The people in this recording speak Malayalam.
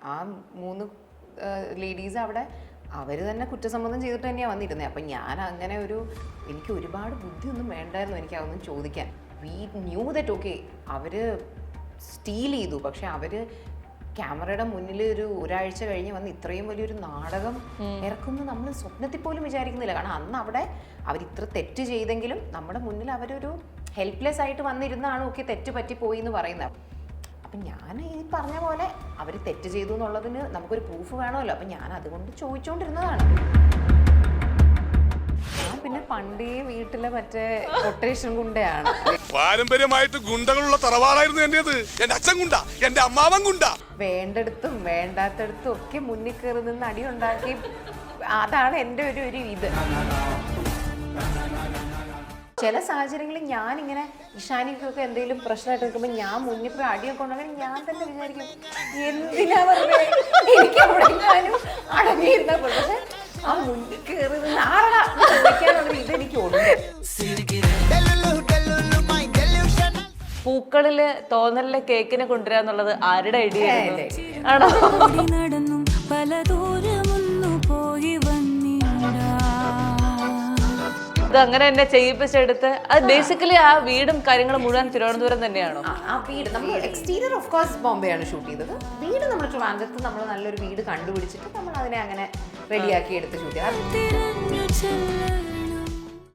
ആ 3 ലേഡീസ് അവിടെ അവർ തന്നെ കുറ്റസമ്മതം ചെയ്തിട്ട് തന്നെയാണ് വന്നിരുന്നത്. അപ്പം ഞാൻ അങ്ങനെ എനിക്ക് ഒരുപാട് ബുദ്ധിയൊന്നും വേണ്ടായിരുന്നു എനിക്ക് അതൊന്നും ചോദിക്കാൻ. വി ന്യൂ ദറ്റ് ഓക്കെ അവർ സ്റ്റീൽ ചെയ്തു, പക്ഷെ അവർ ക്യാമറയുടെ മുന്നിൽ ഒരാഴ്ച കഴിഞ്ഞ് വന്ന് ഇത്രയും വലിയൊരു നാടകം ഇറക്കുമെന്ന് നമ്മൾ സ്വപ്നത്തിൽ പോലും വിചാരിക്കുന്നില്ല. കാരണം അന്ന് അവിടെ അവർ ഇത്ര തെറ്റ് ചെയ്തെങ്കിലും നമ്മുടെ മുന്നിൽ അവരൊരു ഹെൽപ്ലെസ് ആയിട്ട് വന്നിരുന്നാണ് ഓക്കെ തെറ്റ് പറ്റിപ്പോയി എന്ന് പറയുന്നത്. അപ്പം ഞാൻ ഈ പറഞ്ഞ പോലെ അവർ തെറ്റ് ചെയ്തു എന്നുള്ളതിന് നമുക്കൊരു പ്രൂഫ് വേണമല്ലോ. അപ്പം ഞാൻ അതുകൊണ്ട് ചോദിച്ചുകൊണ്ടിരുന്നതാണ്. ഞാൻ പിന്നെ പണ്ടേ വീട്ടിലെ മറ്റേ കൊട്ടേഷൻ ഗുണ്ടയാണ്. പാരമ്പര്യമായിട്ട് ഗുണ്ടകളുള്ള തറവാടായിരുന്നു എന്റേത്. എന്റെ അച്ഛൻ ഗുണ്ട, എന്റെ അമ്മാവൻ ഗുണ്ട. വേണ്ടടുത്തും വേണ്ടാത്തടത്തും ഒക്കെ മുന്നിൽ കയറി നിന്ന് അടി ഉണ്ടാക്കി. അതാണ് എൻ്റെ ഒരു ഇത്. ചില സാഹചര്യങ്ങളിൽ ഞാനിങ്ങനെ ഇഷാനിക്കൊക്കെ എന്തെങ്കിലും പ്രശ്നമായിട്ട് നിൽക്കുമ്പോൾ ഞാൻ മുന്നിൽ പോയി അടിയൊക്കെ ഉണ്ടെങ്കിൽ ഞാൻ തന്നെ വിചാരിക്കും എന്തിനാ പറഞ്ഞേ എനിക്ക് അവിടെ അടങ്ങിയിരുന്ന. പക്ഷെ ആ മുന്നിൽ കയറി നിന്ന് ആടാ ചോദിക്കാനുള്ള ഇതെനിക്കുണ്ട്. പൂക്കളില് തോന്നലിലെ കേക്കിനെ കൊണ്ടുവരാന്നുള്ളത് ആരുടെ ഐഡിയ ആണോ? ഇത് അങ്ങനെ തന്നെ ചെയ്യിപ്പിച്ചെടുത്ത് അത് ബേസിക്കലി ആ വീടും കാര്യങ്ങളും മുഴുവൻ തിരുവനന്തപുരം തന്നെയാണോ? ആ വീട് നമ്മൾ എക്സ്റ്റീരിയർ ഓഫ് കോഴ്സ് ബോംബെ ആണ് ഷൂട്ട് ചെയ്തത്. വീട് നമ്മൾ ട്രിവാൻഡ്രത്ത് നമ്മൾ നല്ലൊരു വീട് കണ്ടുപിടിച്ചിട്ട് നമ്മൾ അതിനെ അങ്ങനെ റെഡിയാക്കി എടുത്ത് ഷൂട്ട് ചെയ്തു.